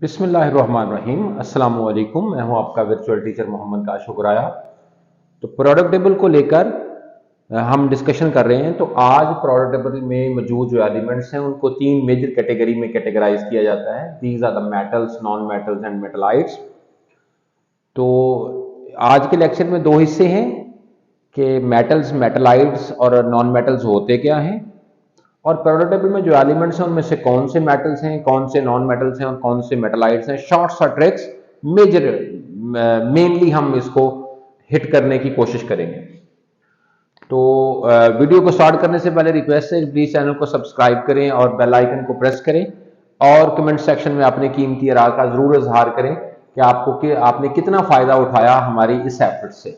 बिस्मिल्लाहिर्रहमानिर्रहीम। अस्सलाम वालेकुम। मैं हूं आपका वर्चुअल टीचर मोहम्मद काशुगराया। तो प्रोडक्ट टेबल को लेकर हम डिस्कशन कर रहे हैं। तो आज प्रोडक्ट टेबल में मौजूद जो एलिमेंट्स हैं उनको तीन मेजर कैटेगरी में कैटेगराइज किया जाता है। These are the metals, non metals and metalloids. तो आज के लेक्चर में दो हिस्से हैं कि मेटल्स, मेटलाइट्स और नॉन मेटल्स होते क्या हैं, और प्रोडक्ट टेबल में जो एलिमेंट्स हैं उनमें से कौन से मेटल्स हैं, कौन से नॉन मेटल्स हैं और कौन से मेटलाइट्स हैं। शॉर्ट सा ट्रिक्स मेजर मेनली हम इसको हिट करने की कोशिश करेंगे। तो वीडियो को स्टार्ट करने से पहले रिक्वेस्ट है प्लीज चैनल को सब्सक्राइब करें और बेल आइकन को प्रेस करें और कमेंट सेक्शन में अपने कीमती राय का जरूर इजहार करें कि आपने कितना फायदा उठाया हमारी इस एफर्ट से,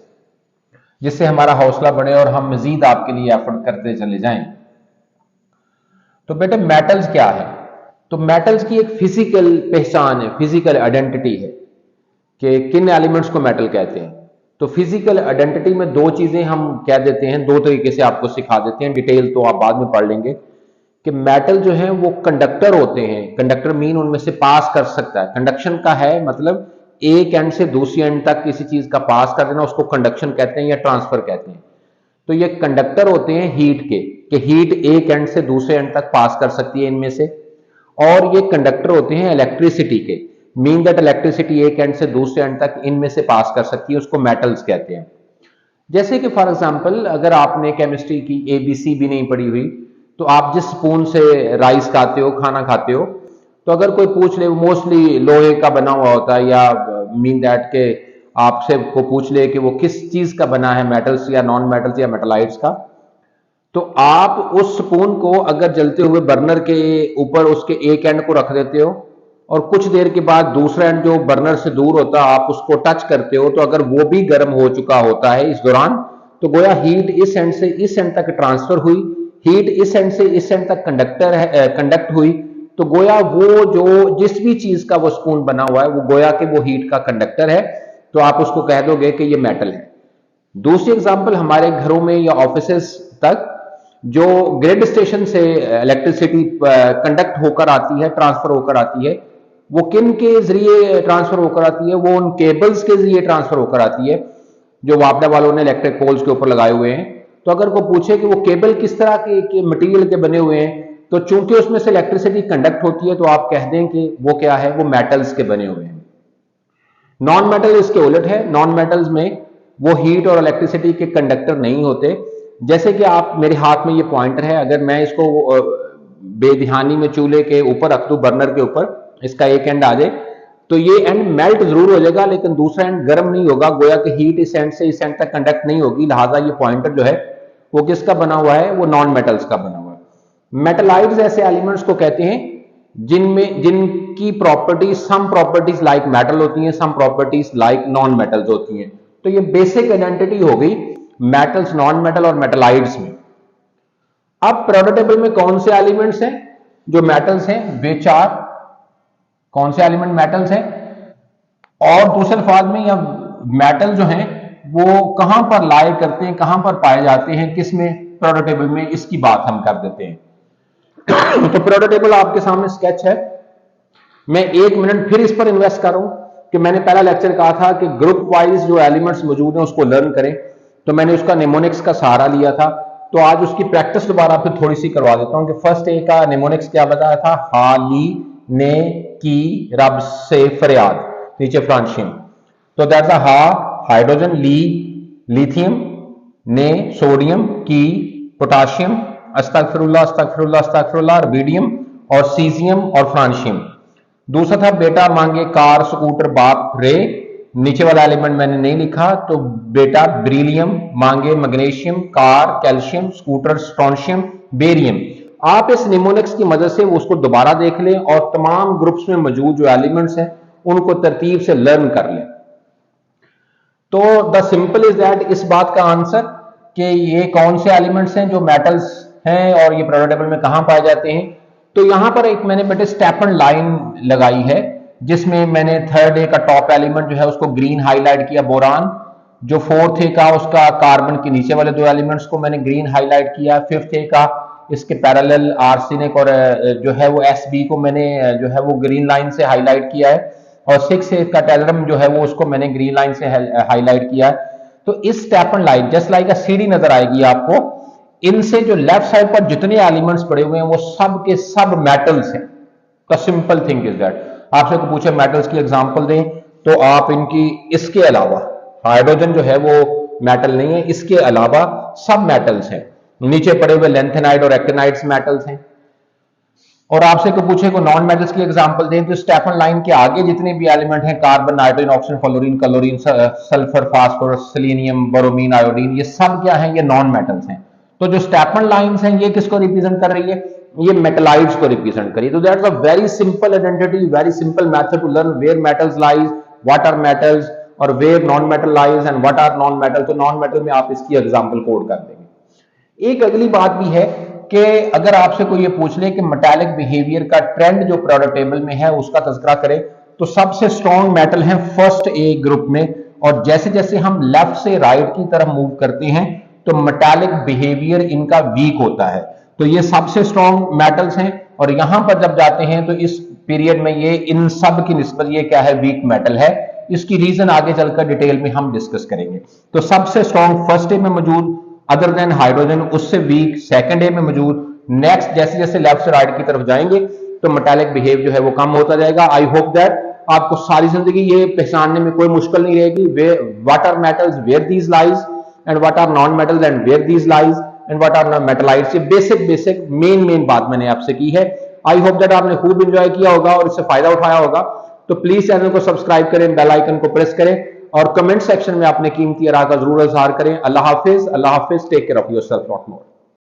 जिससे हमारा हौसला बढ़े और हम मजीद आपके लिए एफर्ट करते चले जाएं। तो बेटे मेटल्स क्या है? तो मेटल्स की एक फिजिकल पहचान है, फिजिकल आइडेंटिटी है कि किन एलिमेंट्स को मेटल कहते हैं। तो फिजिकल आइडेंटिटी में दो चीजें हम कह देते हैं, दो तरीके से आपको सिखा देते हैं, डिटेल तो आप बाद में पढ़ लेंगे कि मेटल जो है वो कंडक्टर होते हैं। कंडक्टर मीन उनमें से पास कर सकता है। कंडक्शन का है मतलब एक एंड से दूसरी एंड तक किसी चीज का पास कर देना, उसको कंडक्शन कहते हैं या ट्रांसफर कहते हैं। तो ये कंडक्टर होते हैं हीट के, कि हीट एक एंड से दूसरे एंड तक पास कर सकती है इनमें से। और ये कंडक्टर होते हैं इलेक्ट्रिसिटी के, मीन दैट इलेक्ट्रिसिटी एक एंड से दूसरे एंड तक इनमें से पास कर सकती है, उसको मेटल्स कहते हैं। जैसे कि फॉर एग्जांपल अगर आपने केमिस्ट्री की ABC भी नहीं पढ़ी हुई, तो आप जिस स्पून से राइस खाते हो, खाना खाते हो, तो अगर कोई पूछ ले, मोस्टली लोहे का बना हुआ होता है, या मीन दैट के आपसे को पूछ ले कि वो किस चीज का बना है, मेटल्स या नॉन मेटल्स या मेटलाइट्स का, तो आप उस स्पून को अगर जलते हुए बर्नर के ऊपर उसके एक एंड को रख देते हो और कुछ देर के बाद दूसरा एंड जो बर्नर से दूर होता है आप उसको टच करते हो, तो अगर वो भी गर्म हो चुका होता है इस दौरान, तो गोया हीट इस एंड से इस एंड तक ट्रांसफर हुई, हीट इस एंड से इस एंड तक कंडक्ट हुई। तो गोया वो जो जिस भी चीज का वो स्पून बना हुआ है वो गोया के वो हीट का कंडक्टर है, तो आप उसको कह दोगे कि ये मेटल है। दूसरी एग्जांपल, हमारे घरों में या ऑफिसेस तक जो ग्रिड स्टेशन से इलेक्ट्रिसिटी कंडक्ट होकर आती है, ट्रांसफर होकर आती है, वो किन के जरिए ट्रांसफर होकर आती है? वो उन केबल्स के जरिए ट्रांसफर होकर आती है जो वापडा वालों ने इलेक्ट्रिक पोल्स के ऊपर लगाए हुए हैं। तो अगर को पूछे कि वो केबल किस तरह के मटेरियल के बने हुए हैं, तो चूंकि उसमें से इलेक्ट्रिसिटी कंडक्ट होती है तो आप कह दें कि वो क्या है, वो मेटल्स के बने हुए हैं। नॉन मेटल इसके उलट है। नॉन मेटल्स में वो हीट और इलेक्ट्रिसिटी के कंडक्टर नहीं होते। जैसे कि आप मेरे हाथ में ये पॉइंटर है, अगर मैं इसको बेध्यानी में चूल्हे के ऊपर रख दूं, बर्नर के ऊपर, इसका एक एंड आ जाए, तो ये एंड मेल्ट जरूर हो जाएगा लेकिन दूसरा एंड गर्म नहीं होगा, गोया कि हीट इस एंड से इस एंड तक कंडक्ट नहीं होगी। लिहाजा ये पॉइंटर जो है वो किसका बना हुआ है? वो नॉन मेटल्स का बना हुआ है। मेटलाइट्स ऐसे एलिमेंट्स को कहते हैं जिनकी properties, some properties like metal होती हैं, some properties like non metals होती हैं। तो ये बेसिक आइडेंटिटी हो गई मेटल्स, नॉन मेटल और मेटलाइट्स में। अब प्रोडक्ट टेबल में कौन से एलिमेंट्स हैं जो मेटल्स हैं? विच कौन से एलिमेंट मेटल्स हैं, और दूसरे अल्फाज में या मेटल जो हैं वो कहां पर लाए करते हैं, कहां पर पाए जाते हैं, किस में? प्रोडक्ट टेबल में। इसकी बात हम कर देते हैं। तो प्रोडक्ट टेबल आपके सामने स्केच है। मैं 1 मिनट फिर इस पर इन्वेस्ट कर रहा हूं कि मैंने पहला लेक्चर कहा था कि ग्रुप वाइज जो एलिमेंट्स मौजूद हैं उसको लर्न करें, तो मैंने उसका निमोनिक्स का सहारा लिया था। तो आज उसकी प्रैक्टिस दोबारा फिर थोड़ी सी करवा देता हूं कि फर्स्ट ए का निमोनिक्स क्या बताया था? हाली ने की रब से फरियाद, नीचे फ्रांशियम। तो दैट्स अ हा हाइड्रोजन, ली लिथियम, ने सोडियम, की पोटाशियम, अस्तगफिरुल्लाह अस्तगफिरुल्लाह अस्तगफिरुल्लाह, रुबिडियम और सीजियम और फ्रांशियम। दूसरा था बेटा मांगे कार स्कूटर बाप रे, नीचे वाला एलिमेंट मैंने नहीं लिखा, तो बेटा ब्रीलियम मांगे magnesium, car calcium, scooter strontium, barium. आप इस निमोनिक्स की मदद से उसको दोबारा देख लें और तमाम ग्रुप्स में मौजूद जो एलिमेंट्स हैं उनको तरतीब से लर्न कर लें। तो द सिंपल इज दैट, इस बात का आंसर कि ये कौन से एलिमेंट्स हैं जो मेटल्स हैं और ये प्रोडक्ट टेबल में कहां पाए जाते हैं। तो यहां पर एक मैंने बेटे स्टेप एंड लाइन लगाई है, जिसमें मैंने थर्ड ए का टॉप एलिमेंट जो है उसको ग्रीन हाईलाइट किया, बोरान। जो फोर्थ ए का उसका कार्बन के नीचे वाले दो एलिमेंट्स को मैंने ग्रीन हाईलाइट किया। फिफ्थ ए का इसके पैरेलल आर्सेनिक और जो है वो Sb को मैंने जो है वो ग्रीन लाइन से हाईलाइट किया है, और 6 का टेलरम जो है वो उसको मैंने ग्रीन लाइन से हाईलाइट किया है। तो इस स्टेपन लाइन जस्ट लाइक अ सीडी नजर आएगी आपको, इनसे जो लेफ्ट साइड पर जितने एलिमेंट्स पड़े हुए हैं वो सब के सब मेटल्स हैं। The simple thing is that, आपसे को पूछे मेटल्स की एग्जांपल दें तो आप इनकी, इसके अलावा हाइड्रोजन जो है वो मेटल नहीं है, इसके अलावा सब मेटल्स हैं। नीचे पड़े हुए लेंथेनाइड और एक्टिनाइड्स मेटल्स हैं। और आपसे को पूछे को नॉन मेटल्स की एग्जांपल दें तो स्टेफन लाइन के आगे जितने भी एलिमेंट हैं, carbon, nitrogen, oxygen, fluorine, chlorine, sulphur, phosphorus, selenium, bromine, iodine, ये सब क्या है, ये नॉन मेटल्स हैं। तो जो स्टेफन लाइंस हैं ये किसको रिप्रेजेंट कर रही है, ये मेटलाइड्स को रिप्रेजेंट करिए। तो that's a very simple identity, very simple method to learn where metals lies, what are metals, और where non metal lies and what are non metal. तो नॉन मेटल में आप इसकी एग्जांपल कोड कर देंगे। एक अगली बात भी है कि अगर आपसे कोई ये पूछ ले कि मेटालिक बिहेवियर का ट्रेंड जो पीरियोडिक टेबल में है उसका तज़किरा करें, तो सबसे स्ट्रॉन्ग मेटल है फर्स्ट ए ग्रुप में, और जैसे जैसे हम लेफ्ट से राइट की तरफ मूव करते हैं तो मेटालिक बिहेवियर इनका वीक होता है। तो ये सबसे स्ट्रॉन्ग मेटल्स हैं, और यहां पर जब जाते हैं तो इस पीरियड में ये इन सब की निस्बत ये क्या है, वीक मेटल है। इसकी रीजन आगे चलकर डिटेल में हम डिस्कस करेंगे। तो सबसे स्ट्रॉन्ग फर्स्ट ए में मौजूद, अदर देन हाइड्रोजन उससे वीक सेकंड ए में मौजूद। नेक्स्ट जैसे जैसे लेफ्ट से राइट की तरफ जाएंगे तो मेटालिक बिहेव जो है वो कम होता जाएगा। आई होप दैट आपको सारी जिंदगी ये पहचानने में कोई मुश्किल नहीं रहेगी, what are metals, where these lies, and what are non metals and where these lies, and what are metalloids. ये बेसिक मेन बात मैंने आपसे की है। आई होप दैट आपने खूब इंजॉय किया होगा और इससे फायदा उठाया होगा। तो प्लीज चैनल को सब्सक्राइब करें, बेल आइकन को प्रेस करें, और कमेंट सेक्शन में अपने कीमती राय का जरूर इजहार करें। अल्लाह हाफिज, take care of yourself, not more.